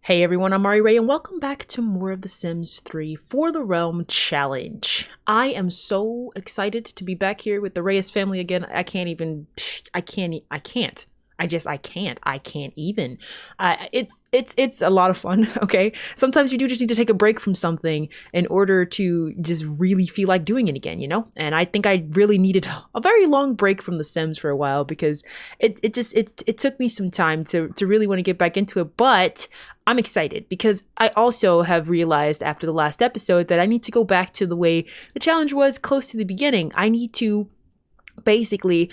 Hey everyone, I'm Ray, and welcome back to more of The Sims 3 For The Realm challenge. I am so excited to be back here with the Reis family again. I can't. I can't even. It's a lot of fun. Okay, sometimes you do just need to take a break from something in order to just really feel like doing it again, you know. And I think I really needed a very long break from The Sims for a while because it took me some time to really want to get back into it, but I'm excited because I also have realized after the last episode that I need to go back to the way the challenge was close to the beginning. I need to basically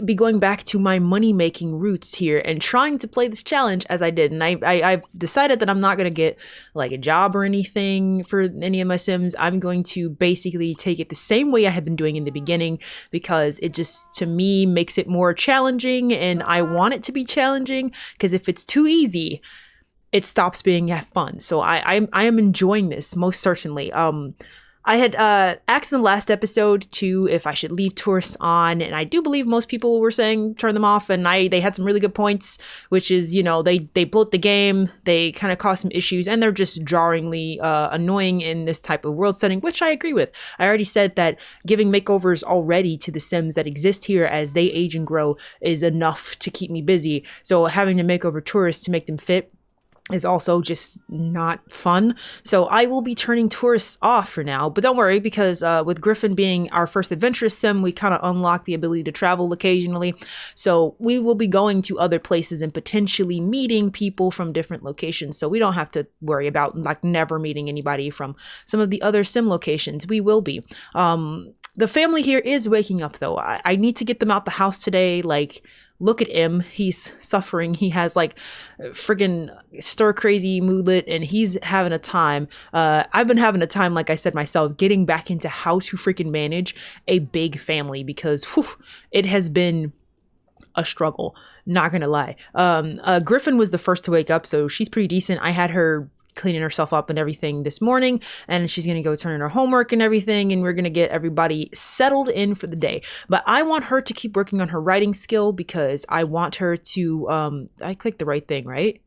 be going back to my money-making roots here and trying to play this challenge as I did. And I've decided that I'm not going to get like a job or anything for any of my Sims. I'm going to basically take it the same way I have been doing in the beginning because it just, to me, makes it more challenging, and I want it to be challenging because if it's too easy, it stops being fun. So I am enjoying this most certainly. I had asked in the last episode to if I should leave tourists on, and I do believe most people were saying turn them off, and they had some really good points, which is, you know, they bloat the game, they kind of cause some issues, and they're just jarringly annoying in this type of world setting, which I agree with. I already said that giving makeovers already to the Sims that exist here as they age and grow is enough to keep me busy, so having to make over tourists to make them fit is also just not fun. So I will be turning tourists off for now, but don't worry, because with Griffin being our first adventurous sim, we kind of unlock the ability to travel occasionally. So we will be going to other places and potentially meeting people from different locations. So we don't have to worry about like never meeting anybody from some of the other sim locations. We will be. The family here is waking up though. I need to get them out the house today. Like, look at him. He's suffering. He has like friggin' stir crazy moodlet and he's having a time. I've been having a time, like I said myself, getting back into how to freaking manage a big family because it has been a struggle. Not gonna lie. Griffin was the first to wake up, so she's pretty decent. I had her cleaning herself up and everything this morning, and she's gonna go turn in her homework and everything, and we're gonna get everybody settled in for the day. But I want her to keep working on her writing skill because I want her to I clicked the right thing, right?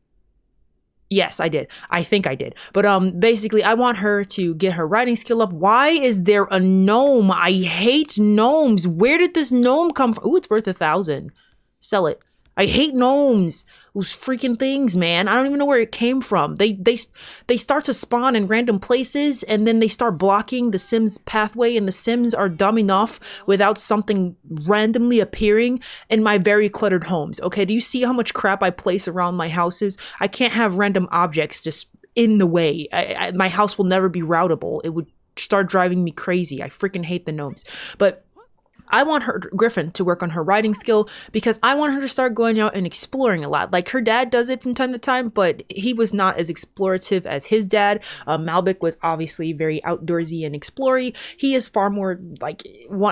Yes, I did. I think I did. But basically I want her to get her writing skill up. Why is there a gnome? I hate gnomes. Where did this gnome come from? Ooh, it's worth 1,000. Sell it. I hate gnomes. Those freaking things, man. I don't even know where it came from. They start to spawn in random places and then they start blocking the Sims pathway, and the Sims are dumb enough without something randomly appearing in my very cluttered homes. Okay, do you see how much crap I place around my houses? I can't have random objects just in the way. My house will never be routable. It would start driving me crazy. I freaking hate the gnomes. But I want Griffin to work on her writing skill because I want her to start going out and exploring a lot. Like her dad does it from time to time, but he was not as explorative as his dad. Malbec was obviously very outdoorsy and explory. He is far more like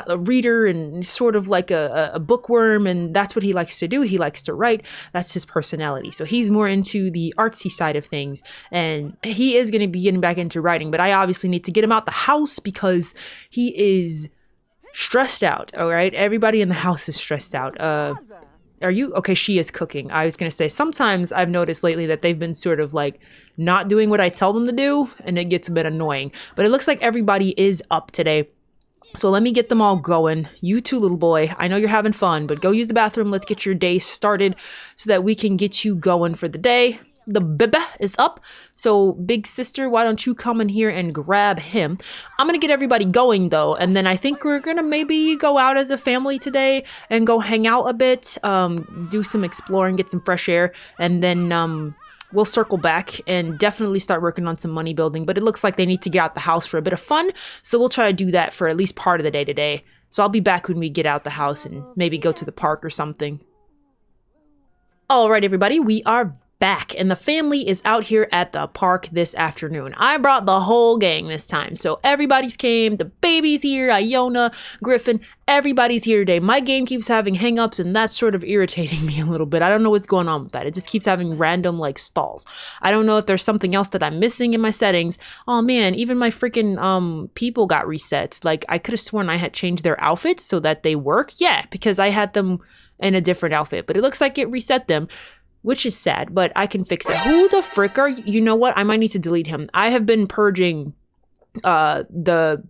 a reader and sort of like a bookworm, and that's what he likes to do. He likes to write. That's his personality. So he's more into the artsy side of things, and he is going to be getting back into writing, but I obviously need to get him out the house because he is stressed out. All right, everybody in the house is stressed out. Are you okay? She is cooking. I was gonna say, sometimes I've noticed lately that they've been sort of like not doing what I tell them to do, and it gets a bit annoying, but it looks like everybody is up today. So let me get them all going. You too, little boy. I know you're having fun, but go use the bathroom. Let's get your day started so that we can get you going for the day. The baby is up. So big sister, why don't you come in here and grab him? I'm going to get everybody going though. And then I think we're going to maybe go out as a family today and go hang out a bit, do some exploring, get some fresh air. And then we'll circle back and definitely start working on some money building. But it looks like they need to get out the house for a bit of fun. So we'll try to do that for at least part of the day today. So I'll be back when we get out the house and maybe go to the park or something. All right, everybody, we are back, and the family is out here at the park this afternoon. I brought the whole gang this time, so everybody's came. The baby's here, Iona, Griffin, everybody's here today. My game keeps having hangups, and that's sort of irritating me a little bit. I don't know what's going on with that. It just keeps having random like stalls. I don't know if there's something else that I'm missing in my settings. Oh man, even my freaking people got reset. Like I could have sworn I had changed their outfits so that they work. Yeah, because I had them in a different outfit, but it looks like it reset them. which is sad, but I can fix it. Who the frick are you? You know what? I might need to delete him. I have been purging the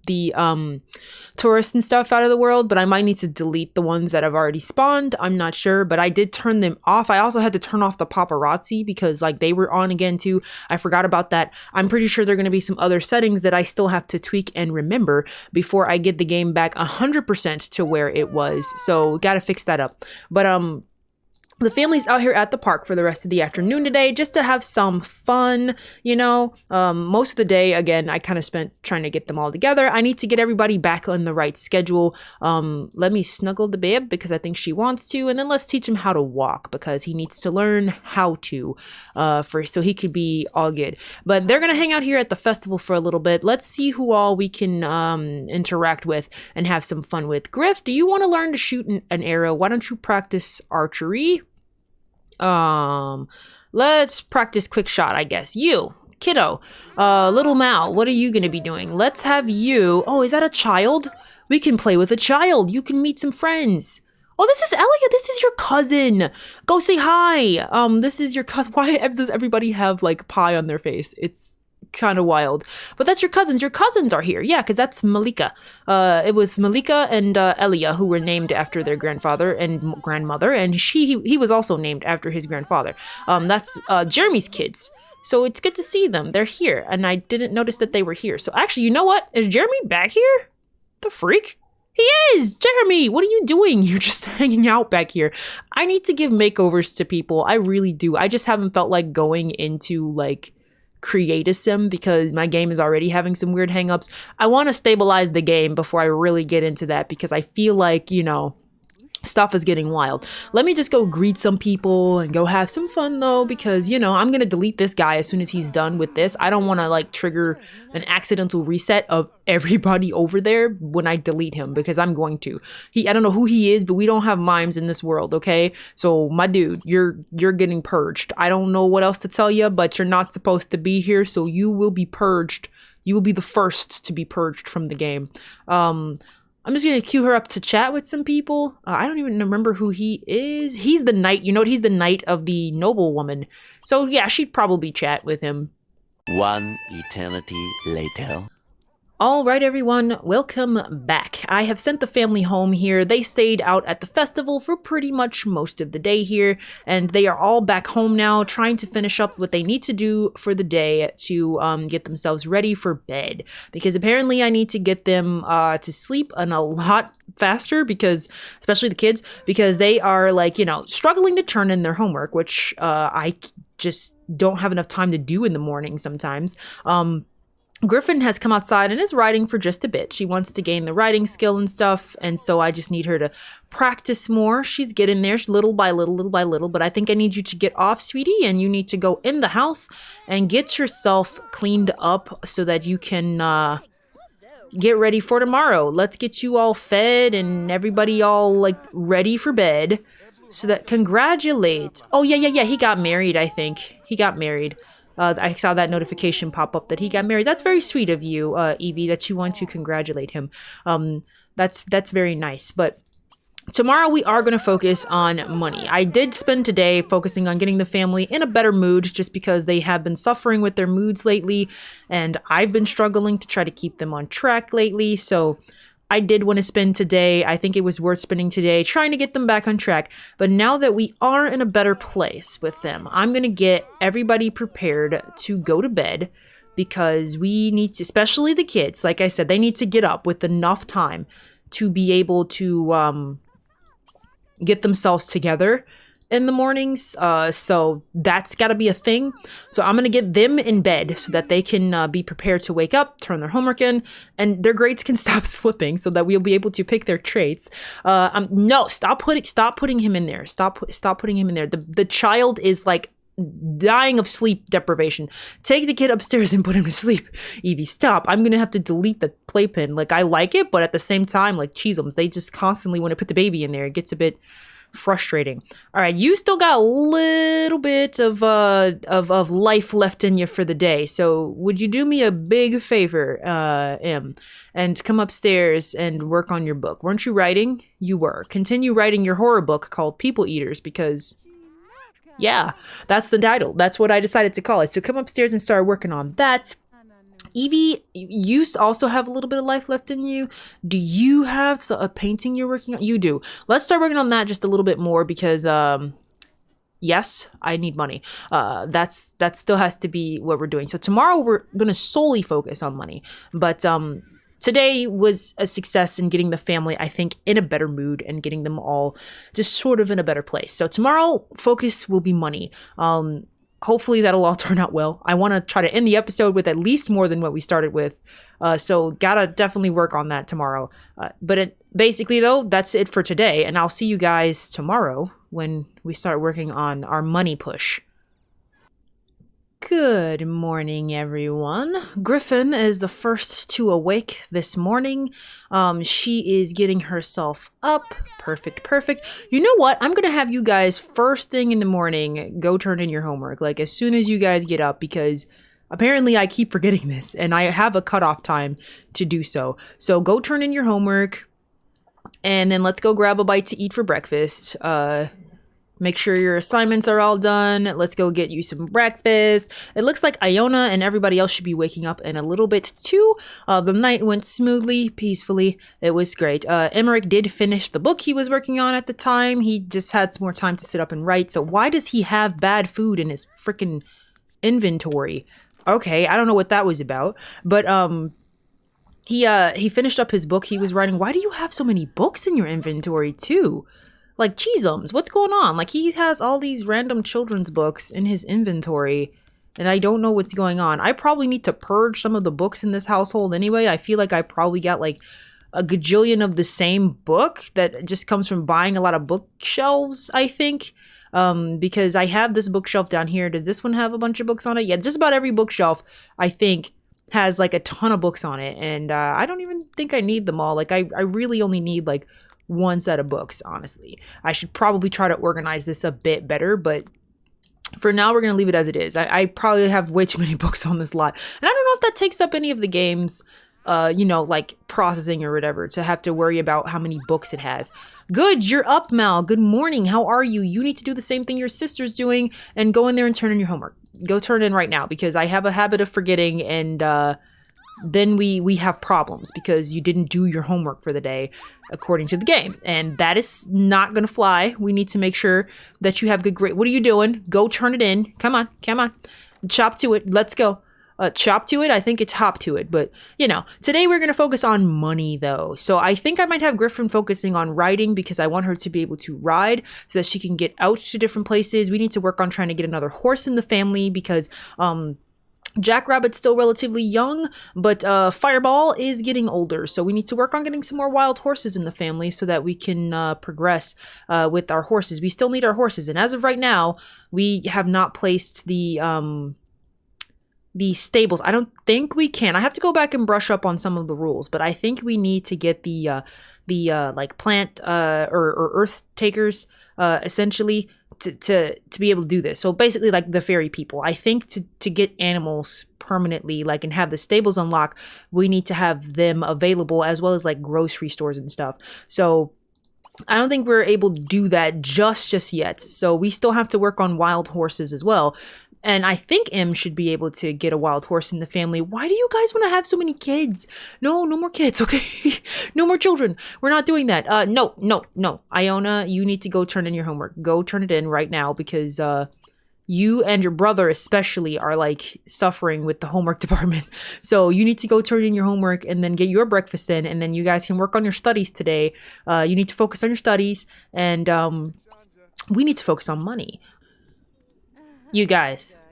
tourists and stuff out of the world, but I might need to delete the ones that have already spawned. I'm not sure, but I did turn them off. I also had to turn off the paparazzi because like they were on again too. I forgot about that. I'm pretty sure there are going to be some other settings that I still have to tweak and remember before I get the game back 100% to where it was. So gotta fix that up. But the family's out here at the park for the rest of the afternoon today just to have some fun, you know. Most of the day, again, I kind of spent trying to get them all together. I need to get everybody back on the right schedule. Let me snuggle the babe because I think she wants to, and then let's teach him how to walk because he needs to learn how to so he could be all good. But they're gonna hang out here at the festival for a little bit. Let's see who all we can interact with and have some fun with. Griff, do you want to learn to shoot an arrow? Why don't you practice archery? Let's practice quick shot, I guess. You, kiddo, little Mal, what are you gonna be doing? Let's have you. Oh, is that a child? We can play with a child. You can meet some friends. Oh, this is Elia. This is your cousin. Go say hi. This is your cousin. Why does everybody have like pie on their face? It's kind of wild, but that's your cousins. Your cousins are here. Yeah, because that's Malika. It was Malika and Elia who were named after their grandfather and grandmother, and he was also named after his grandfather. That's Jeremy's kids. So it's good to see them. They're here, and I didn't notice that they were here. So actually, you know what? Is Jeremy back here? The freak? He is! Jeremy, what are you doing? You're just hanging out back here. I need to give makeovers to people. I really do. I just haven't felt like going into like create a sim because my game is already having some weird hangups. I want to stabilize the game before I really get into that because I feel like, you know, stuff is getting wild. Let me just go greet some people and go have some fun though, because, you know, I'm going to delete this guy as soon as he's done with this. I don't want to like trigger an accidental reset of everybody over there when I delete him because I'm going to. I don't know who he is, but we don't have mimes in this world, okay? So my dude, you're getting purged. I don't know what else to tell you, but you're not supposed to be here, so you will be purged. You will be the first to be purged from the game. I'm just going to queue her up to chat with some people. I don't even remember who he is. He's the knight. You know what? He's the knight of the noble woman. So yeah, she'd probably chat with him. One eternity later. All right, everyone, welcome back. I have sent the family home here. They stayed out at the festival for pretty much most of the day here, and they are all back home now trying to finish up what they need to do for the day to get themselves ready for bed. Because apparently I need to get them to sleep a lot faster because, especially the kids, because they are like, you know, struggling to turn in their homework, which I just don't have enough time to do in the morning sometimes. Griffin has come outside and is writing for just a bit. She wants to gain the writing skill and stuff, and so I just need her to practice more. She's getting there little by little, but I think I need you to get off, sweetie, and you need to go in the house and get yourself cleaned up so that you can get ready for tomorrow. Let's get you all fed and everybody all like ready for bed so that congratulate. Oh, yeah, he got married, I think. He got married. I saw that notification pop up that he got married. That's very sweet of you, Evie, that you want to congratulate him. That's very nice. But tomorrow we are going to focus on money. I did spend today focusing on getting the family in a better mood just because they have been suffering with their moods lately, and I've been struggling to try to keep them on track lately. So I did want to spend today. I think it was worth spending today trying to get them back on track. But now that we are in a better place with them, I'm going to get everybody prepared to go to bed because we need to, especially the kids, like I said, they need to get up with enough time to be able to get themselves together in the mornings. So that's got to be a thing. So I'm going to get them in bed so that they can be prepared to wake up, turn their homework in, and their grades can stop slipping so that we'll be able to pick their traits. No, stop putting him in there. Stop putting him in there. The child is like dying of sleep deprivation. Take the kid upstairs and put him to sleep. Evie, stop. I'm going to have to delete the playpen. Like, I like it, but at the same time, like Cheesums, they just constantly want to put the baby in there. It gets a bit frustrating. All right, you still got a little bit of life left in you for the day. So would you do me a big favor, Em, and come upstairs and work on your book? Weren't you writing? You were. Continue writing your horror book called People Eaters because Yeah, that's the title. That's what I decided to call it. So come upstairs and start working on that. Evie, you also have a little bit of life left in you. Do you have a painting you're working on? You do. Let's start working on that just a little bit more because yes, I need money. That still has to be what we're doing. So tomorrow we're gonna solely focus on money. But today was a success in getting the family, I think, in a better mood and getting them all just sort of in a better place. So tomorrow focus will be money. Hopefully that'll all turn out well. I want to try to end the episode with at least more than what we started with. So gotta definitely work on that tomorrow. Basically though, that's it for today. And I'll see you guys tomorrow when we start working on our money push. Good morning, everyone. Griffin is the first to awake this morning. She is getting herself up. Perfect. You know what? I'm gonna have you guys first thing in the morning go turn in your homework. Like as soon as you guys get up, because apparently I keep forgetting this and I have a cutoff time to do so. So go turn in your homework and then let's go grab a bite to eat for breakfast. Make sure your assignments are all done. Let's go get you some breakfast. It looks like Iona and everybody else should be waking up in a little bit too. The night went smoothly, peacefully. It was great. Emmerich did finish the book he was working on at the time. He just had some more time to sit up and write. So why does he have bad food in his freaking inventory? Okay, I don't know what that was about. But he finished up his book he was writing. Why do you have so many books in your inventory too? Like Cheesums, what's going on? Like he has all these random children's books in his inventory and I don't know what's going on. I probably need to purge some of the books in this household anyway. I feel like I probably got like a gajillion of the same book that just comes from buying a lot of bookshelves, I think. Because I have this bookshelf down here. Does this one have a bunch of books on it? Yeah, just about every bookshelf, I think, has like a ton of books on it. And I don't even think I need them all. Like I really only need like one set of books, honestly. I should probably try to organize this a bit better, but for now we're going to leave it as it is. I probably have way too many books on this lot. And I don't know if that takes up any of the game's, like processing or whatever, to have to worry about how many books it has. Good, you're up, Mal. Good morning. How are you? You need to do the same thing your sister's doing and go in there and turn in your homework. Go turn in right now because I have a habit of forgetting and then we have problems because you didn't do your homework for the day according to the game. And that is not going to fly. We need to make sure that you have good grade. What are you doing? Go turn it in. Come on. Chop to it. Let's go. Chop to it. I think it's hop to it. But, today we're going to focus on money, though. So I think I might have Griffin focusing on riding because I want her to be able to ride so that she can get out to different places. We need to work on trying to get another horse in the family because, Jackrabbit's still relatively young, but Fireball is getting older, so we need to work on getting some more wild horses in the family so that we can progress with our horses. We still need our horses, and as of right now, we have not placed the stables. I don't think we can. I have to go back and brush up on some of the rules, but I think we need to get the plant or earth takers essentially to be able to do this. So basically like the fairy people. I think to get animals permanently and have the stables unlocked, we need to have them available as well as like grocery stores and stuff. So I don't think we're able to do that just yet. So we still have to work on wild horses as well. And I think M should be able to get a wild horse in the family. Why do you guys want to have so many kids? No more kids, okay? No more children. We're not doing that. No. Iona, you need to go turn in your homework. Go turn it in right now because you and your brother especially are suffering with the homework department. So you need to go turn in your homework and then get your breakfast in, and then you guys can work on your studies today. You need to focus on your studies, and we need to focus on money. You guys,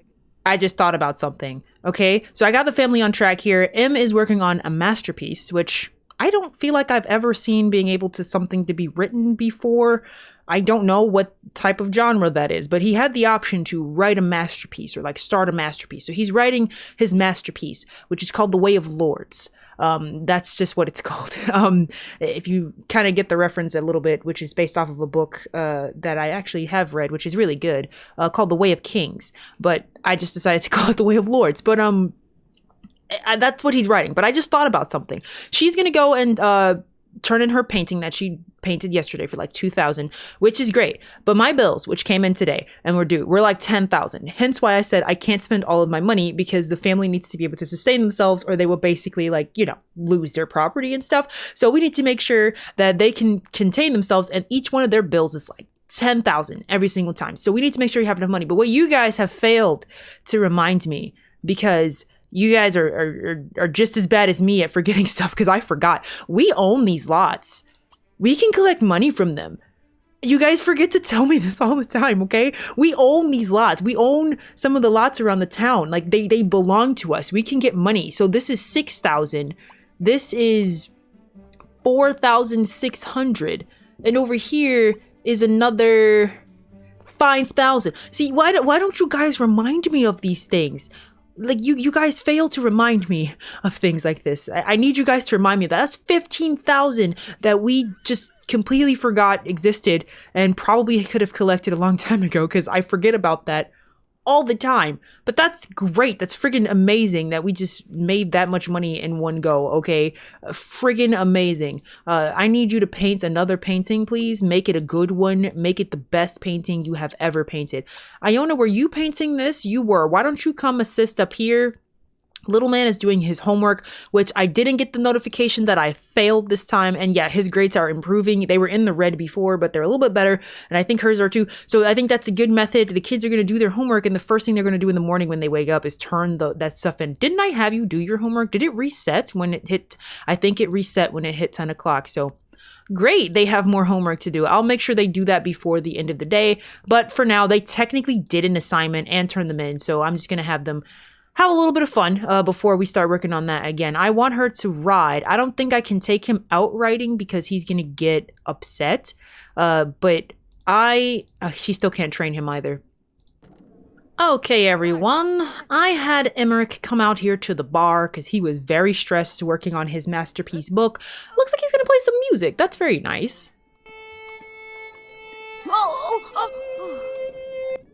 I just thought about something, okay? So I got the family on track here. M is working on a masterpiece, which I don't feel like I've ever seen being able to something to be written before. I don't know what type of genre that is, but he had the option to write a masterpiece or start a masterpiece. So he's writing his masterpiece, which is called The Way of Lords. That's just what it's called. If you kind of get the reference a little bit, which is based off of a book that I actually have read, which is really good, called The Way of Kings. But I just decided to call it The Way of Lords. But that's what he's writing. But I just thought about something. She's gonna go and turn in her painting that she painted yesterday for like 2,000, which is great. But my bills, which came in today and were due, were like 10,000. Hence why I said I can't spend all of my money because the family needs to be able to sustain themselves or they will basically lose their property and stuff. So we need to make sure that they can contain themselves, and each one of their bills is like 10,000 every single time. So we need to make sure you have enough money. But what you guys have failed to remind me, because you guys are just as bad as me at forgetting stuff, because I forgot. We own these lots. We can collect money from them. You guys forget to tell me this all the time, okay? We own these lots. We own some of the lots around the town. Like they belong to us. We can get money. So this is 6,000. This is 4,600. And over here is another 5,000. See, why don't you guys remind me of these things? Like you guys fail to remind me of things like this. I need you guys to remind me of that. That's 15,000 that we just completely forgot existed and probably could have collected a long time ago, because I forget about that all the time. But that's great. That's friggin' amazing that we just made that much money in one go, okay? Friggin' amazing. I need you to paint another painting, please. Make it a good one. Make it the best painting you have ever painted. Iona, were you painting this? You were. Why don't you come assist up here? Little man is doing his homework, which I didn't get the notification that I failed this time. And yeah, his grades are improving. They were in the red before, but they're a little bit better. And I think hers are too. So I think that's a good method. The kids are going to do their homework, and the first thing they're going to do in the morning when they wake up is turn that stuff in. Didn't I have you do your homework? Did it reset when it hit? I think it reset when it hit 10 o'clock. So great, they have more homework to do. I'll make sure they do that before the end of the day. But for now, they technically did an assignment and turned them in. So I'm just going to have them have a little bit of fun before we start working on that again. I want her to ride. I don't think I can take him out riding because he's going to get upset. But she still can't train him either. Okay, everyone. I had Emmerich come out here to the bar because he was very stressed working on his masterpiece book. Looks like he's going to play some music. That's very nice.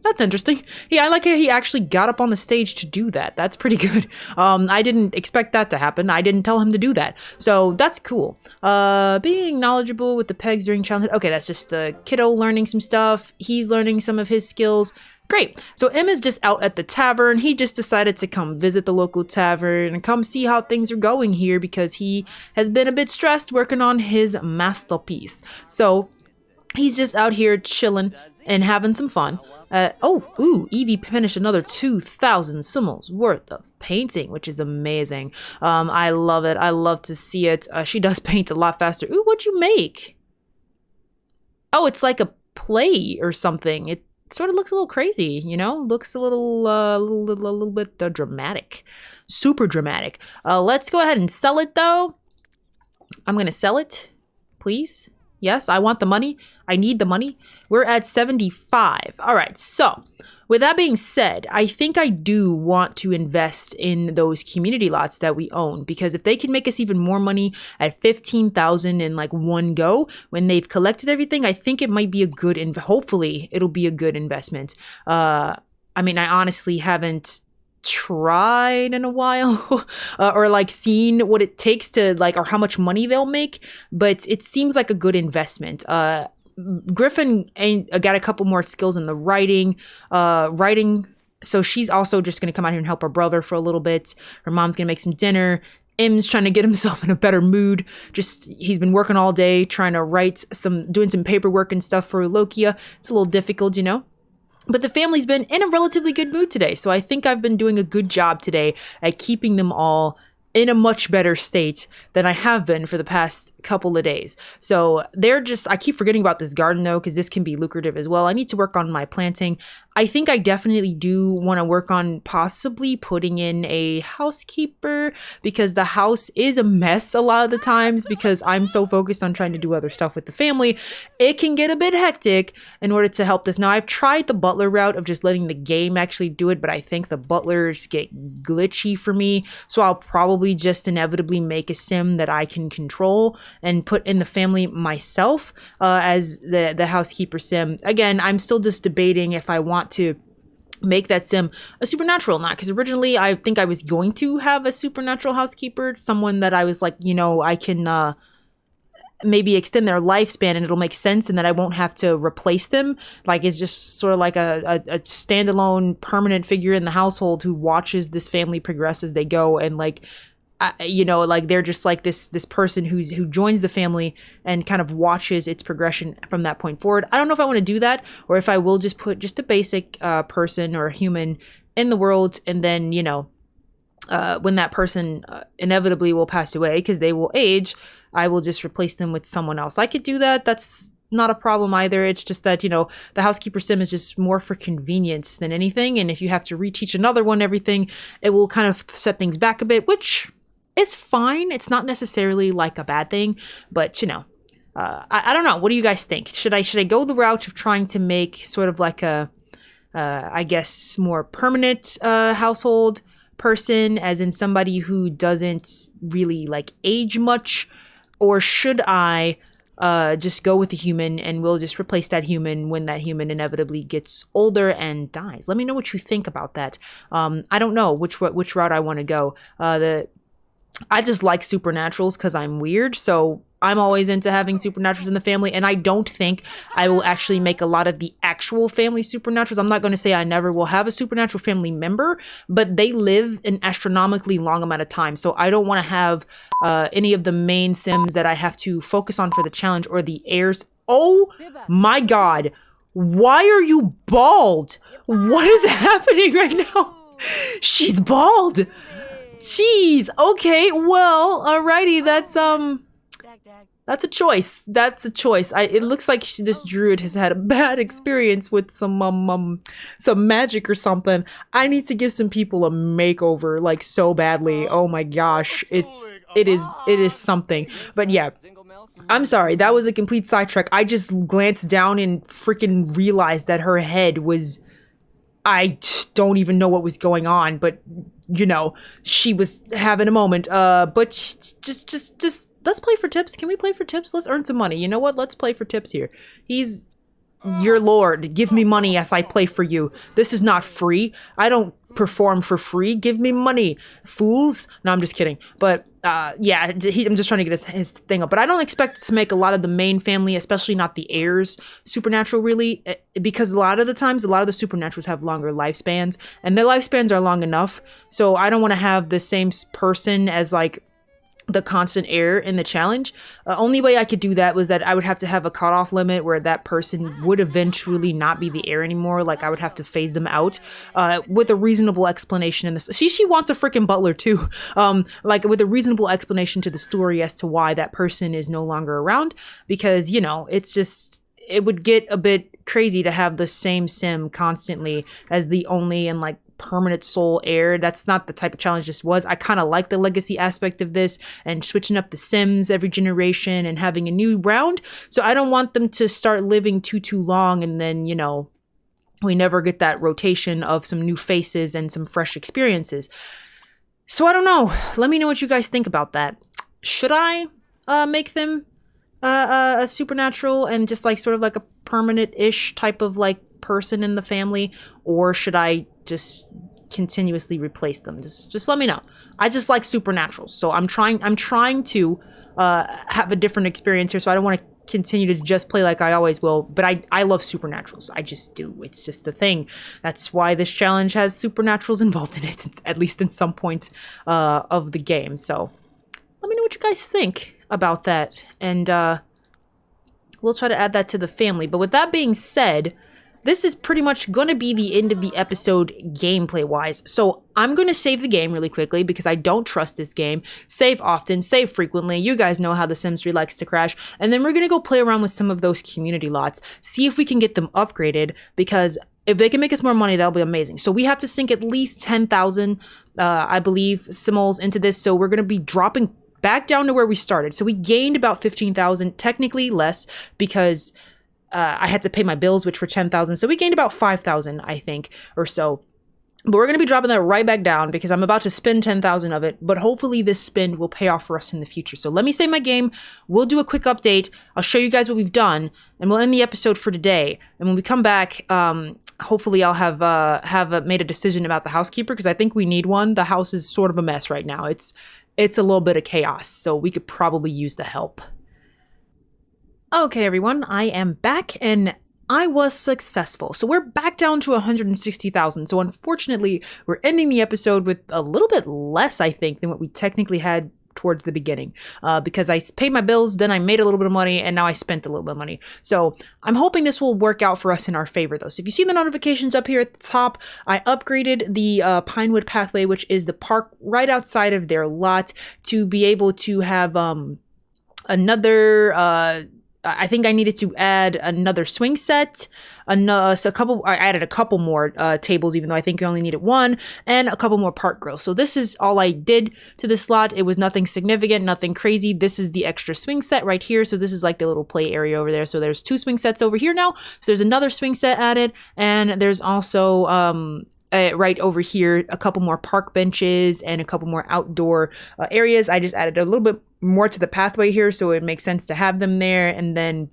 That's interesting. Yeah, I like how he actually got up on the stage to do that. That's pretty good. I didn't expect that to happen. I didn't tell him to do that. So that's cool. Being knowledgeable with the pegs during childhood. Okay, that's just the kiddo learning some stuff. He's learning some of his skills. Great. So Emma's just out at the tavern. He just decided to come visit the local tavern and come see how things are going here because he has been a bit stressed working on his masterpiece. So he's just out here chilling and having some fun. Evie finished another 2,000 symbols worth of painting, which is amazing. I love it. I love to see it. She does paint a lot faster. Ooh, what'd you make? Oh, it's like a play or something. It sort of looks a little crazy, you know? Looks a little bit dramatic. Super dramatic. Let's go ahead and sell it, though. I'm going to sell it, please. Yes, I want the money. I need the money. We're at 75. All right, so with that being said, I think I do want to invest in those community lots that we own, because if they can make us even more money at 15,000 in like one go when they've collected everything, I think it might be a good, hopefully it'll be a good investment. I mean, I honestly haven't tried in a while or like seen what it takes to like, or how much money they'll make, but it seems like a good investment. Griffin got a couple more skills in the writing, so she's also just going to come out here and help her brother for a little bit. Her mom's going to make some dinner. M's trying to get himself in a better mood. He's been working all day trying to doing some paperwork and stuff for Lokia. It's a little difficult, you know. But the family's been in a relatively good mood today. So I think I've been doing a good job today at keeping them all in a much better state than I have been for the past couple of days. So I keep forgetting about this garden though, because this can be lucrative as well. I need to work on my planting. I think I definitely do want to work on possibly putting in a housekeeper, because the house is a mess a lot of the times because I'm so focused on trying to do other stuff with the family. It can get a bit hectic in order to help this. Now, I've tried the butler route of just letting the game actually do it, but I think the butlers get glitchy for me. So I'll probably just inevitably make a sim that I can control and put in the family myself as the housekeeper sim. Again, I'm still just debating if I want to make that sim a supernatural or not, because originally I think I was going to have a supernatural housekeeper, someone that I was like, you know, I can maybe extend their lifespan and it'll make sense and that I won't have to replace them. Like it's just sort of like a standalone permanent figure in the household who watches this family progress as they go. And like, like they're just like this person who joins the family and kind of watches its progression from that point forward. I don't know if I want to do that or if I will just put just a basic person or a human in the world, and then when that person inevitably will pass away because they will age, I will just replace them with someone else. I could do that. That's not a problem either. It's just that, the housekeeper sim is just more for convenience than anything. And if you have to reteach another one everything, it will kind of set things back a bit, which is fine. It's not necessarily like a bad thing, but I don't know. What do you guys think? Should I go the route of trying to make sort of like a, I guess, more permanent household person, as in somebody who doesn't really like age much? Or should I just go with the human and we'll just replace that human when that human inevitably gets older and dies? Let me know what you think about that. I don't know which route I want to go. I just like supernaturals because I'm weird, so I'm always into having supernaturals in the family, and I don't think I will actually make a lot of the actual family supernaturals. I'm not going to say I never will have a supernatural family member, but they live an astronomically long amount of time, so I don't want to have any of the main sims that I have to focus on for the challenge or the heirs. Oh my god, why are you bald? What is happening right now? She's bald. Jeez. Okay. Well. Alrighty. That's a choice. That's a choice. It looks like this druid has had a bad experience with some magic or something. I need to give some people a makeover, like so badly. Oh my gosh. It is something. But yeah. I'm sorry. That was a complete sidetrack. I just glanced down and freaking realized that her head was. I don't even know what was going on, but she was having a moment. But just let's play for tips. Can we play for tips? Let's earn some money. You know what? Let's play for tips here. He's your lord. Give me money as I play for you. This is not free. I don't perform for free. Give me money, fools. No, I'm just kidding. But yeah, I'm just trying to get his thing up. But I don't expect to make a lot of the main family, especially not the heirs, supernatural really, because a lot of the times, a lot of the supernaturals have longer lifespans, and their lifespans are long enough. So I don't want to have the same person as like the constant heir in the challenge. Only way I could do that was that I would have to have a cutoff limit where that person would eventually not be the heir anymore. Like I would have to phase them out with a reasonable explanation in this. She wants a freaking butler too. Like with a reasonable explanation to the story as to why that person is no longer around, because it's just, it would get a bit crazy to have the same sim constantly as the only and like permanent sole heir. That's not the type of challenge this was. I kind of like the legacy aspect of this and switching up the sims every generation and having a new round. So I don't want them to start living too long and then we never get that rotation of some new faces and some fresh experiences. So I don't know. Let me know what you guys think about that. Should I make them a supernatural and just like sort of like a permanent-ish type of like person in the family, or should I just continuously replace them? Just let me know. I just like supernaturals, so I'm trying to have a different experience here, so I don't want to continue to just play like I always will, but I love supernaturals. I just do. It's just a thing. That's why this challenge has supernaturals involved in it, at least in some point of the game. So let me know what you guys think about that, and we'll try to add that to the family. But with that being said, this is pretty much going to be the end of the episode gameplay-wise. So I'm going to save the game really quickly because I don't trust this game. Save often, save frequently. You guys know how the Sims 3 likes to crash. And then we're going to go play around with some of those community lots. See if we can get them upgraded, because if they can make us more money, that'll be amazing. So we have to sink at least 10,000, I believe, simoles into this. So we're going to be dropping back down to where we started. So we gained about 15,000, technically less, because I had to pay my bills, which were 10,000. So we gained about 5,000, I think, or so. But we're going to be dropping that right back down because I'm about to spend 10,000 of it. But hopefully this spend will pay off for us in the future. So let me save my game. We'll do a quick update. I'll show you guys what we've done, and we'll end the episode for today. And when we come back, hopefully I'll have made a decision about the housekeeper, because I think we need one. The house is sort of a mess right now. It's a little bit of chaos, so we could probably use the help. Okay, everyone, I am back and I was successful. So we're back down to 160,000. So unfortunately, we're ending the episode with a little bit less, I think, than what we technically had towards the beginning, because I paid my bills, then I made a little bit of money, and now I spent a little bit of money. So I'm hoping this will work out for us in our favor, though. So if you see the notifications up here at the top, I upgraded the Pinewood Pathway, which is the park right outside of their lot, to be able to have another I think I needed to add another swing set, I added a couple more tables, even though I think I only needed one, and a couple more park grills. So this is all I did to this slot. It was nothing significant, nothing crazy. This is the extra swing set right here. So this is like the little play area over there. So there's 2 swing sets over here now. So there's another swing set added, and there's also right over here, a couple more park benches and a couple more outdoor areas. I just added a little bit more to the pathway here, so it makes sense to have them there, and then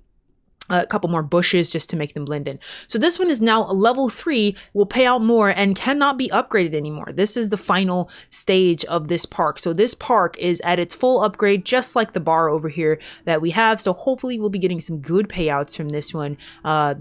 a couple more bushes just to make them blend in. So this one is now a level 3, will pay out more and cannot be upgraded anymore. This is the final stage of this park. So this park is at its full upgrade, just like the bar over here that we have. So hopefully we'll be getting some good payouts from this one,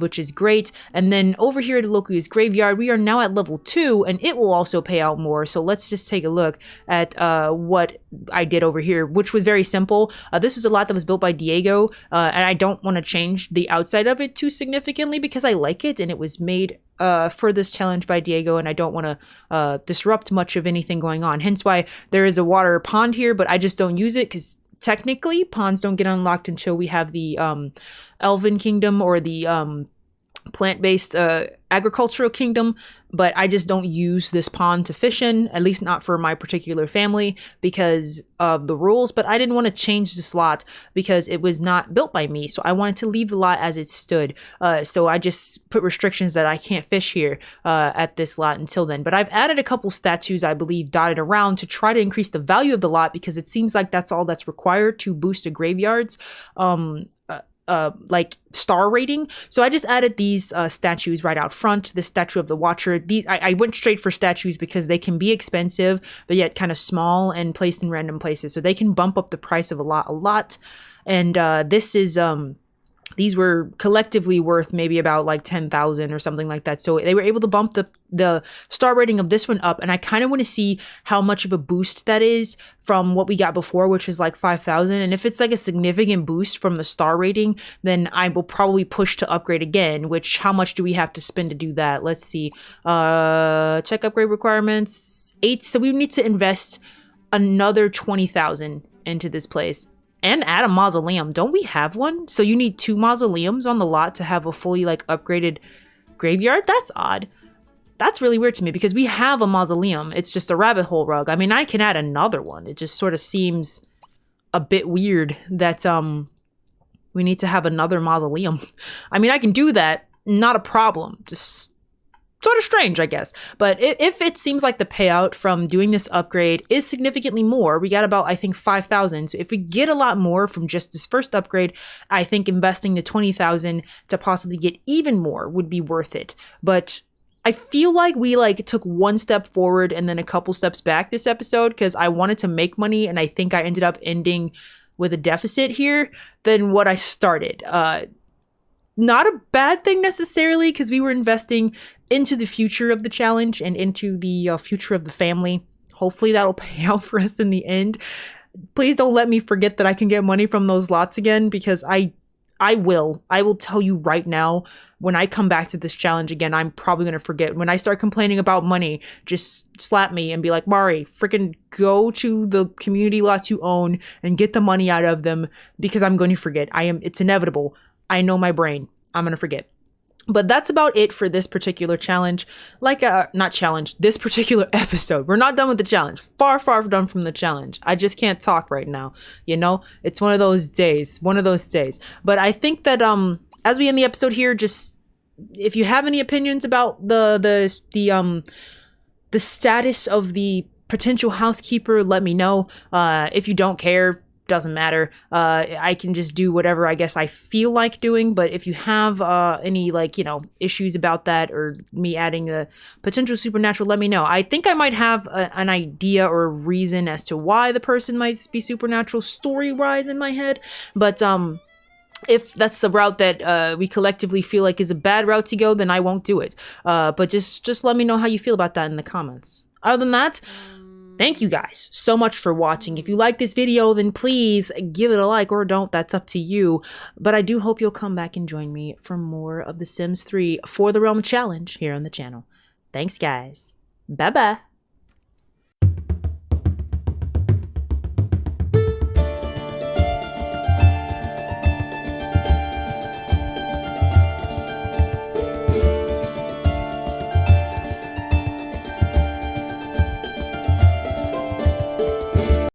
which is great. And then over here at Loku's Graveyard, we are now at level 2 and it will also pay out more. So let's just take a look at what I did over here, which was very simple. This is a lot that was built by Diego, and I don't want to change the outside of it too significantly because I like it and it was made for this challenge by Diego, and I don't want to disrupt much of anything going on. Hence why there is a water pond here, but I just don't use it because technically ponds don't get unlocked until we have the Elven Kingdom or the plant-based agricultural kingdom, but I just don't use this pond to fish in, at least not for my particular family because of the rules. But I didn't want to change this lot because it was not built by me, so I wanted to leave the lot as it stood. So I just put restrictions that I can't fish here at this lot until then. But I've added a couple statues, I believe, dotted around to try to increase the value of the lot because it seems like that's all that's required to boost the graveyards like star rating. So I just added these statues right out front. The statue of the Watcher. These I went straight for statues because they can be expensive, but yet kind of small and placed in random places. So they can bump up the price of a lot. And this is these were collectively worth maybe about like 10,000 or something like that. So they were able to bump the star rating of this one up. And I kind of want to see how much of a boost that is from what we got before, which was like 5,000. And if it's like a significant boost from the star rating, then I will probably push to upgrade again, which how much do we have to spend to do that? Let's see. Check upgrade requirements, 8. So we need to invest another 20,000 into this place. And add a mausoleum. Don't we have one? So you need 2 mausoleums on the lot to have a fully like upgraded graveyard? That's odd. That's really weird to me because we have a mausoleum. It's just a rabbit hole rug. I mean, I can add another one. It just sort of seems a bit weird that we need to have another mausoleum. I mean, I can do that. Not a problem. Just sort of strange, I guess. But if it seems like the payout from doing this upgrade is significantly more, we got about, I think, 5,000. So if we get a lot more from just this first upgrade, I think investing the 20,000 to possibly get even more would be worth it. But I feel like we like took one step forward and then a couple steps back this episode because I wanted to make money and I think I ended up ending with a deficit here than what I started. Not a bad thing necessarily because we were investing into the future of the challenge and into the future of the family. Hopefully that'll pay out for us in the end. Please don't let me forget that I can get money from those lots again because I will tell you right now, when I come back to this challenge again, I'm probably going to forget. When I start complaining about money, just slap me and be like, Mari, freaking go to the community lots you own and get the money out of them because I'm going to forget. It's inevitable. I know my brain. I'm going to forget. But that's about it for this particular challenge. Not challenge, this particular episode. We're not done with the challenge. Far, far done from the challenge. I just can't talk right now. You know, it's one of those days. But I think that as we end the episode here, just if you have any opinions about the status of the potential housekeeper, let me know. If you don't care, doesn't matter. I can just do whatever I guess I feel like doing. But if you have any issues about that or me adding a potential supernatural, let me know. I think I might have an idea or a reason as to why the person might be supernatural story-wise in my head. But If that's the route that we collectively feel like is a bad route to go, then I won't do it. But just let me know how you feel about that in the comments. Other than that, thank you guys so much for watching. If you like this video, then please give it a like, or don't. That's up to you. But I do hope you'll come back and join me for more of The Sims 3 For The Realm challenge here on the channel. Thanks, guys. Bye-bye.